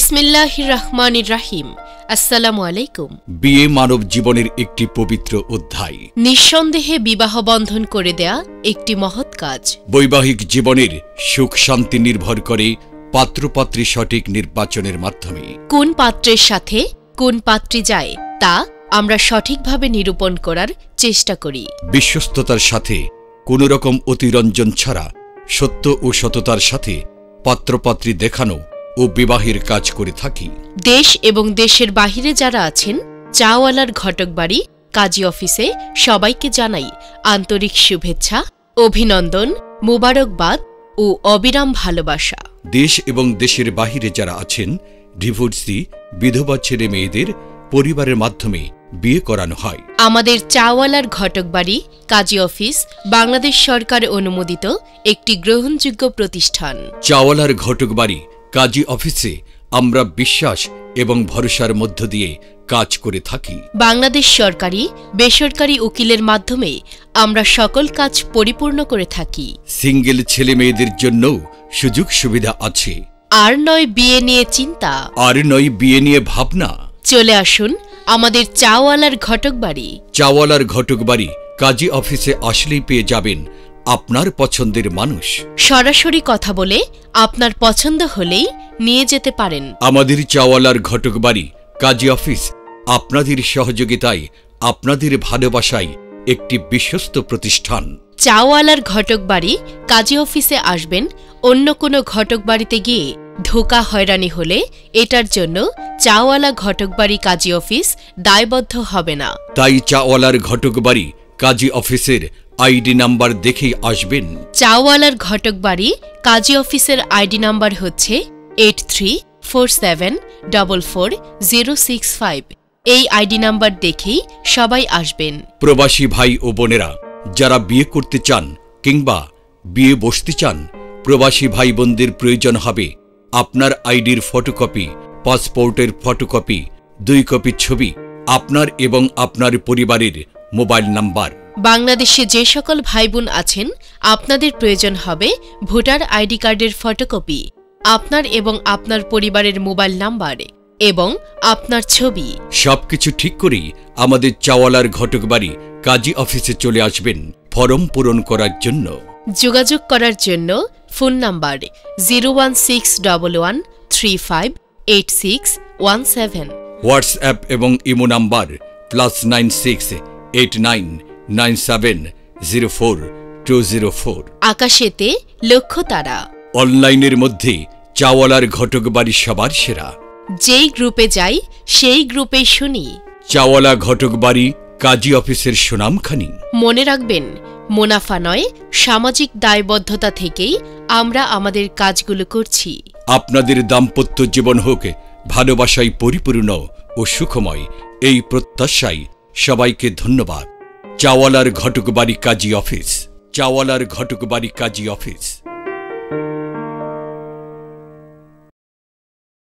বিসমিল্লাহির রহমানির রহিম। আসসালামু আলাইকুম। বিয়ে মানব জীবনের একটি পবিত্র অধ্যায়। নিঃসন্দেহে বিবাহ বন্ধন করে দেয়া একটি মহৎ কাজ। বৈবাহিক জীবনের সুখ শান্তি নির্ভর করে পাত্রপাত্রী সঠিক নির্বাচনের মাধ্যমে। কোন পাত্রের সাথে কোন পাত্রী যায় তা আমরা সঠিকভাবে নিরূপণ করার চেষ্টা করি। বিশ্বস্ততার সাথে কোন রকম অতিরঞ্জন ছাড়া সত্য ও সততার সাথে পাত্রপাত্রী দেখানো ও বিবাহের কাজ করে থাকি। দেশ এবং দেশের বাহিরে যারা আছেন, চাওয়ালার ঘটক বাড়ি কাজী অফিসে সবাইকে জানাই আন্তরিক শুভেচ্ছা, অভিনন্দন, মুবারকবাদ ও অবিরাম ভালোবাসা। দেশ এবং দেশের বাহিরে যারা আছেন, ডিভোর্সি বিধবা ছেলে মেয়েদের পরিবারের মাধ্যমে বিয়ে করানো হয়। আমাদের চাওয়ালার ঘটক বাড়ি কাজী অফিস বাংলাদেশ সরকার অনুমোদিত একটি গ্রহণযোগ্য প্রতিষ্ঠান। চাওয়ালার ঘটক বাড়ি কাজী অফিসে আমরা বিশ্বাস এবং ভরসার মধ্য দিয়ে কাজ করে থাকি। বাংলাদেশ সরকারি বেসরকারি উকিলের মাধ্যমে আমরা সকল কাজ পরিপূর্ণ করে থাকি। সিঙ্গেল ছেলে মেয়েদের জন্যও সুযোগ সুবিধা আছে। আর নয় বিয়ে নিয়ে চিন্তা, আর নয় বিয়ে নিয়ে ভাবনা। চলে আসুন আমাদের চাওয়ালার ঘটক বাড়ি। চাওয়ালার ঘটক বাড়ি কাজী অফিসে আসলেই পেয়ে যাবেন আপনার পছন্দের মানুষ। সরাসরি কথা বলে আপনার পছন্দ হলেই নিয়ে যেতে পারেন। আমাদের চাওয়ালার ঘটক বাড়ি কাজী অফিস আপনাদের সহযোগিতায়, আপনাদের ভালোবাসায় একটি বিশ্বস্ত প্রতিষ্ঠান। চাওয়ালার ঘটক বাড়ি কাজী অফিসে আসবেন। অন্য কোনো ঘটক বাড়িতে গিয়ে ধোঁকা হয়রানি হলে এটার জন্য চাওয়ালা ঘটক বাড়ি কাজী অফিস দায়বদ্ধ হবে না। তাই চাওয়ালার ঘটক বাড়ি কাজী অফিসের আইডি নাম্বার দেখেই আসবেন। চাওয়ালার ঘটক বাড়ি কাজী অফিসের আইডি নাম্বার হচ্ছে 8347444065। এই আইডি নাম্বার দেখেই সবাই আসবেন। প্রবাসী ভাই ও বোনেরা যারা বিয়ে করতে চান কিংবা বিয়ে বসতে চান, প্রবাসী ভাই বোনদের প্রয়োজন হবে আপনার আইডির ফটোকপি, পাসপোর্টের ফটোকপি, 2 কপি ছবি, আপনার এবং আপনার পরিবারের মোবাইল নাম্বার। বাংলাদেশে যে সকল ভাই বোন আছেন, আপনাদের প্রয়োজন হবে ভোটার আইডি কার্ডের ফটোকপি, আপনার এবং আপনার পরিবারের মোবাইল নাম্বার এবং আপনার ছবি। সবকিছু ঠিক করেই আমাদের চাওয়ালার ঘটক বাড়ি কাজী অফিসে চলে আসবেন ফরম পূরণ করার জন্য। যোগাযোগ করার জন্য ফোন নাম্বার 01611358617। হোয়াটসঅ্যাপ এবং ইমো নাম্বার +968997042004। আকাশেতে লক্ষ্য তারা। অনলাইনের মধ্যে চাওয়ালার ঘটক বাড়ি সবার সেরা। যেই গ্রুপে যাই সেই গ্রুপেই শুনি চাওয়ালা ঘটক বাড়ি কাজী অফিসের সুনামখানি। মনে রাখবেন, মুনাফা নয়, সামাজিক দায়বদ্ধতা থেকেই আমরা আমাদের কাজগুলো করছি। আপনাদের দাম্পত্য জীবন হোক ভালোবাসায় পরিপূর্ণ ও সুখময়, এই প্রত্যাশায় সবাইকে ধন্যবাদ। চাওয়ালার ঘটক বাড়ি কাজী অফিস। চাওয়ালার ঘটক বাড়ি কাজী অফিস।